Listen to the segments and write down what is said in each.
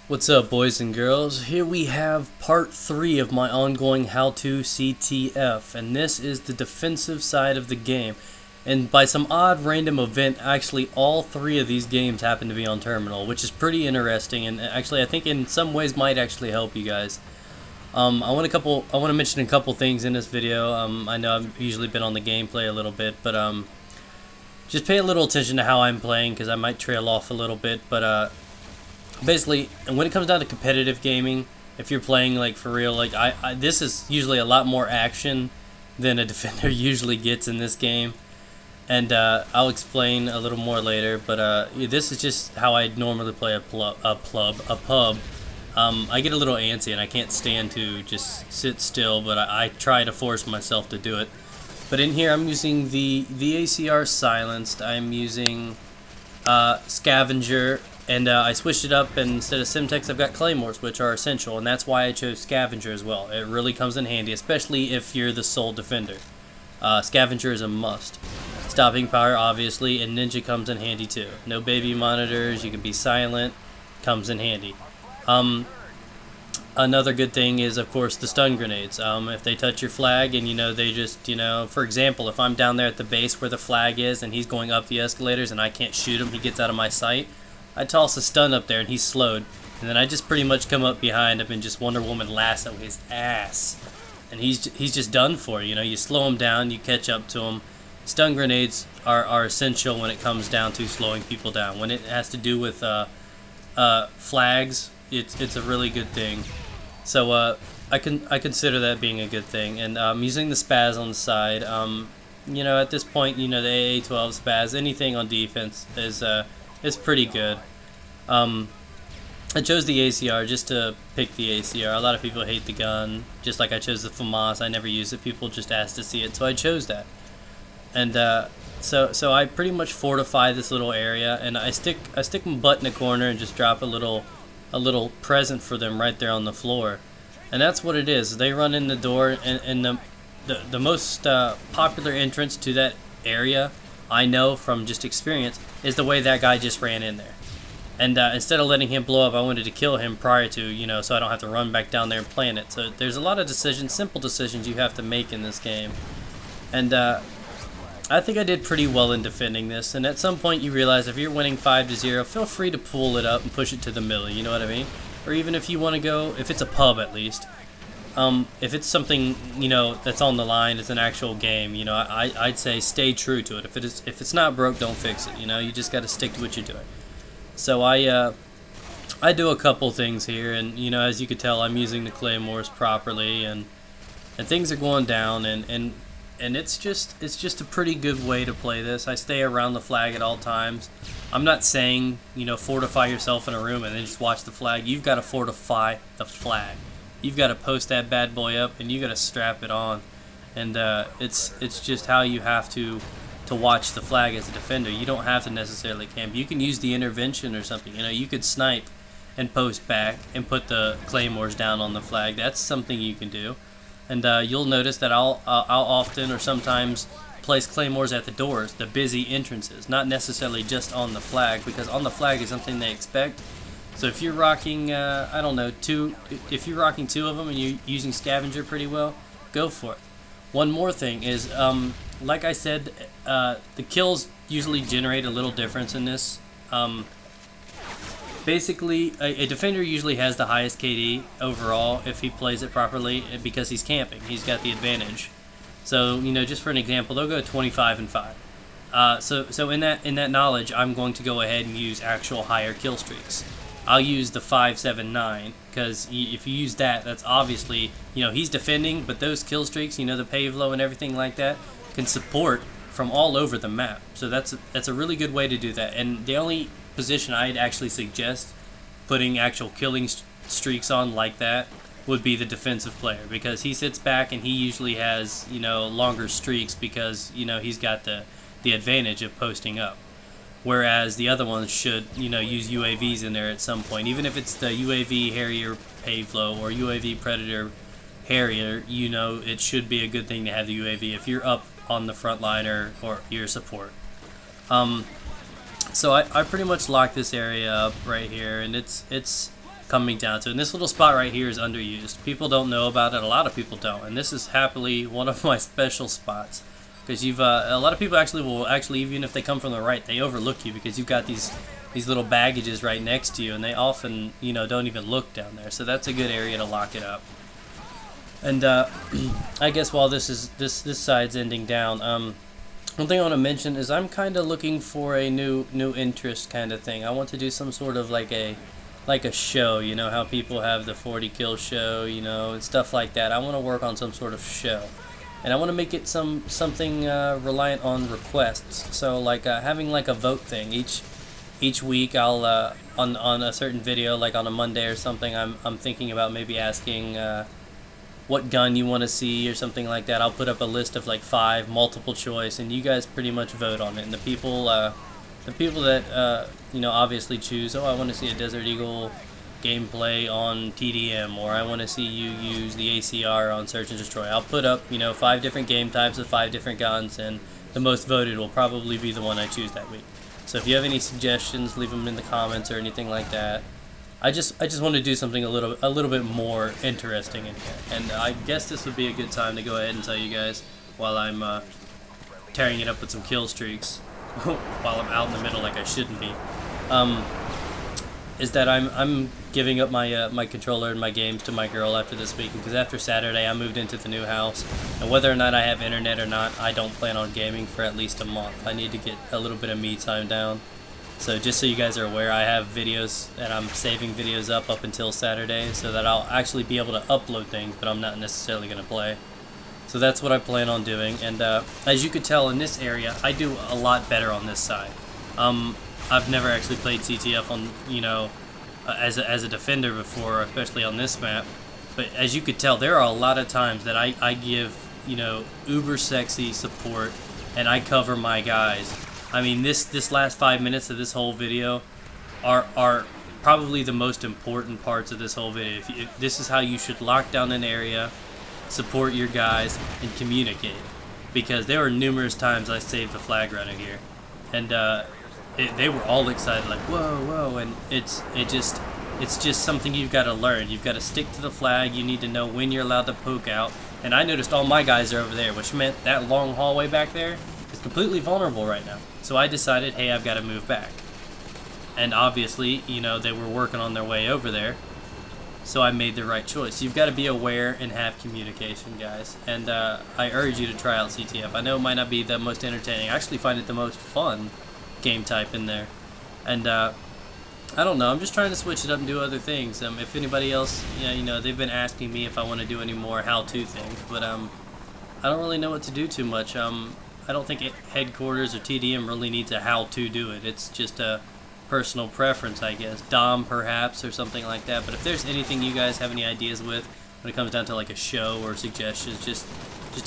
What's up, boys and girls? Here we have part 3 of my ongoing How To CTF, and this is the defensive side of the game. And by some odd random event, actually all 3 of these games happen to be on terminal, which is pretty interesting, and actually I think in some ways might actually help you guys. I want to mention a couple things in this video. I know I've usually been on the gameplay a little bit, but just pay a little attention to how I'm playing because I might trail off a little bit, but basically, when it comes down to competitive gaming, if you're playing like for real, like this is usually a lot more action than a defender usually gets in this game, and I'll explain a little more later. But this is just how I normally play a pub. I get a little antsy and I can't stand to just sit still, but I try to force myself to do it. But in here, I'm using the ACR silenced. I'm using scavenger. And I switched it up, and instead of Simtex, I've got Claymores, which are essential, and that's why I chose Scavenger as well. It really comes in handy, especially if you're the sole defender. Scavenger is a must. Stopping power, obviously, and Ninja comes in handy too. No baby monitors, you can be silent, comes in handy. Another good thing is, of course, the stun grenades. If they touch your flag and, they just, for example, if I'm down there at the base where the flag is and he's going up the escalators and I can't shoot him, he gets out of my sight, I toss a stun up there and he's slowed, and then I just pretty much come up behind him and just Wonder Woman lasso his ass, and he's just done for. You slow him down, you catch up to him. Stun grenades are essential when it comes down to slowing people down. When it has to do with flags, it's a really good thing. So I consider that being a good thing, and using the spaz on the side. At this point, the AA-12 spaz, anything on defense is pretty good. I chose the ACR just to pick the ACR. A lot of people hate the gun, just like I chose the FAMAS. I never use it. People just ask to see it, so I chose that. And so I pretty much fortify this little area, and I stick my butt in a corner and just drop a little present for them right there on the floor. And that's what it is. They run in the door, and the most popular entrance to that area, I know from just experience, is the way that guy just ran in there. And instead of letting him blow up, I wanted to kill him prior to, so I don't have to run back down there and plant it. So there's a lot of decisions, simple decisions you have to make in this game. And I think I did pretty well in defending this. And at some point you realize if you're winning 5-0, feel free to pull it up and push it to the middle, you know what I mean? Or even if you want to go, if it's a pub at least. If it's something that's on the line, it's an actual game. I'd say stay true to it. If it's not broke, don't fix it. You just got to stick to what you're doing. So I do a couple things here, and as you could tell, I'm using the Claymores properly, and things are going down, and it's just a pretty good way to play this. I stay around the flag at all times. I'm not saying fortify yourself in a room and then just watch the flag. You've got to fortify the flag. You've got to post that bad boy up, and you got to strap it on, and it's just how you have to watch the flag as a defender. You don't have to necessarily camp. You can use the intervention or something. You could snipe and post back and put the Claymores down on the flag. That's something you can do, and you'll notice that I'll often or sometimes place Claymores at the doors, the busy entrances, not necessarily just on the flag, because on the flag is something they expect. So if you're rocking, I don't know, if you're rocking 2 of them and you're using Scavenger pretty well, go for it. One more thing is, like I said, the kills usually generate a little difference in this. Basically, a defender usually has the highest KD overall if he plays it properly because he's camping. He's got the advantage. So, just for an example, they'll go 25 and 5. So in that knowledge, I'm going to go ahead and use actual higher kill streaks. I'll use the 5-7-9 because if you use that, that's obviously, he's defending, but those kill streaks, the Pavlo and everything like that, can support from all over the map. So that's a really good way to do that. And the only position I'd actually suggest putting actual killing streaks on like that would be the defensive player, because he sits back and he usually has, longer streaks because, he's got the advantage of posting up. Whereas the other ones should, use UAVs in there at some point. Even if it's the UAV Harrier Pavlo or UAV Predator Harrier, it should be a good thing to have the UAV if you're up on the front line or your support. So I pretty much locked this area up right here, and it's coming down to. And this little spot right here is underused. People don't know about it. A lot of people don't. And this is happily one of my special spots. Because a lot of people will even if they come from the right, they overlook you because you've got these little baggages right next to you, and they often, don't even look down there. So that's a good area to lock it up. And I guess while this side's ending down, one thing I want to mention is I'm kind of looking for a new interest kind of thing. I want to do some sort of like a show, how people have the 40 kill show, and stuff like that. I want to work on some sort of show. And I want to make it something reliant on requests. So like having like a vote thing each week. I'll on a certain video, like on a Monday or something. I'm thinking about maybe asking what gun you want to see or something like that. I'll put up a list of like 5 multiple choice, and you guys pretty much vote on it. And the people that obviously choose, I want to see a Desert Eagle gameplay on TDM, or I want to see you use the ACR on Search and Destroy. I'll put up 5 different game types with 5 different guns, and the most voted will probably be the one I choose that week. So if you have any suggestions, leave them in the comments or anything like that. I just want to do something a little bit more interesting in here, and I guess this would be a good time to go ahead and tell you guys while I'm tearing it up with some kill streaks while I'm out in the middle like I shouldn't be. Is that I'm giving up my controller and my games to my girl after this weekend, because after Saturday I moved into the new house, and whether or not I have internet or not, I don't plan on gaming for at least a month. I need to get a little bit of me time down. So just so you guys are aware, I have videos and I'm saving videos up until Saturday so that I'll actually be able to upload things, but I'm not necessarily going to play. So that's what I plan on doing, and as you could tell in this area, I do a lot better on this side. I've never actually played CTF on, as a defender before, especially on this map. But as you could tell, there are a lot of times that I give, uber sexy support, and I cover my guys. I mean, this last 5 minutes of this whole video are probably the most important parts of this whole video. If this is how you should lock down an area, support your guys, and communicate. Because there were numerous times I saved the flag runner here, and they were all excited, like whoa, and it's just something you've got to learn. You've got to stick to the flag. You need to know when you're allowed to poke out. And I noticed all my guys are over there, which meant that long hallway back there is completely vulnerable right now. So I decided, hey, I've got to move back. And obviously, they were working on their way over there, so I made the right choice. You've got to be aware and have communication, guys. And I urge you to try out CTF. I know it might not be the most entertaining. I actually find it the most fun game type in there. And I don't know, I'm just trying to switch it up and do other things. If anybody else, they've been asking me if I want to do any more how-to things, but I don't really know what to do too much. I don't think headquarters or TDM really needs a how-to do it. It's just a personal preference, I guess. Dom perhaps, or something like that. But if there's anything you guys have any ideas with when it comes down to like a show or suggestions, just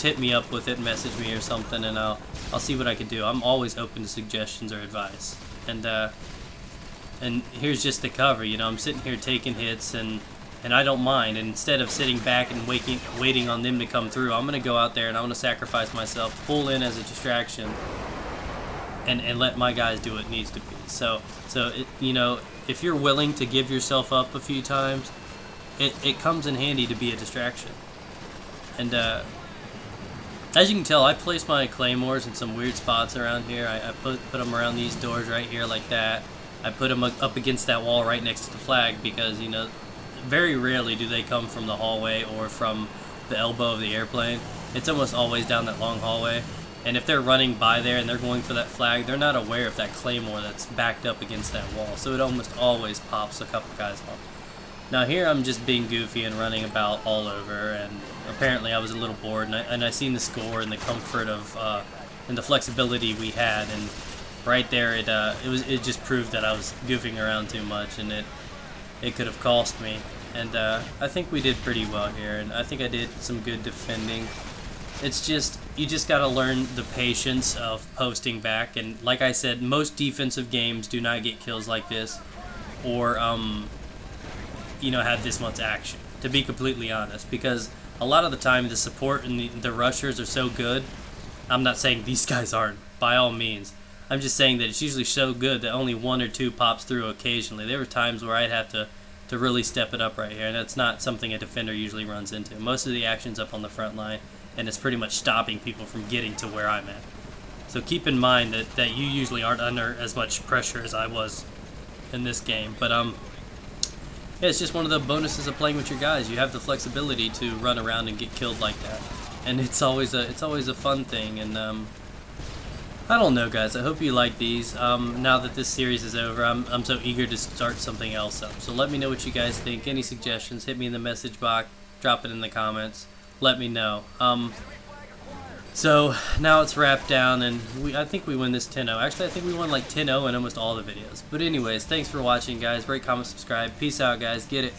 hit me up with it, message me or something, and I'll see what I can do. I'm always open to suggestions or advice. And here's just the cover. I'm sitting here taking hits, and I don't mind. And instead of sitting back and waiting on them to come through, I'm going to go out there and I'm going to sacrifice myself, pull in as a distraction, and let my guys do what needs to be. So if you're willing to give yourself up a few times, it comes in handy to be a distraction. And as you can tell, I placed my Claymores in some weird spots around here. I put them around these doors right here like that. I put them up against that wall right next to the flag because, very rarely do they come from the hallway or from the elbow of the airplane. It's almost always down that long hallway. And if they're running by there and they're going for that flag, they're not aware of that Claymore that's backed up against that wall. So it almost always pops a couple guys off. Now here I'm just being goofy and running about all over, and apparently I was a little bored, and I seen the score and the comfort of and the flexibility we had, and right there it just proved that I was goofing around too much, and it could have cost me. And I think we did pretty well here, and I think I did some good defending. It's just, you just got to learn the patience of posting back, and like I said, most defensive games do not get kills like this, or have this much action, to be completely honest, because a lot of the time the support and the rushers are so good. I'm not saying these guys aren't, by all means. I'm just saying that it's usually so good that only 1 or 2 pops through occasionally. There were times where I'd have to to really step it up right here, and that's not something a defender usually runs into. Most of the action's up on the front line, and it's pretty much stopping people from getting to where I'm at. So keep in mind that you usually aren't under as much pressure as I was in this game. But yeah, it's just one of the bonuses of playing with your guys. You have the flexibility to run around and get killed like that, and it's always a fun thing. And I don't know, guys. I hope you like these. Now that this series is over, I'm so eager to start something else up. So let me know what you guys think. Any suggestions, hit me in the message box. Drop it in the comments. Let me know. So now it's wrapped down, and I think we win this 10-0. Actually, I think we won like 10-0 in almost all the videos. But anyways, thanks for watching, guys. Rate, comment, subscribe. Peace out, guys. Get it.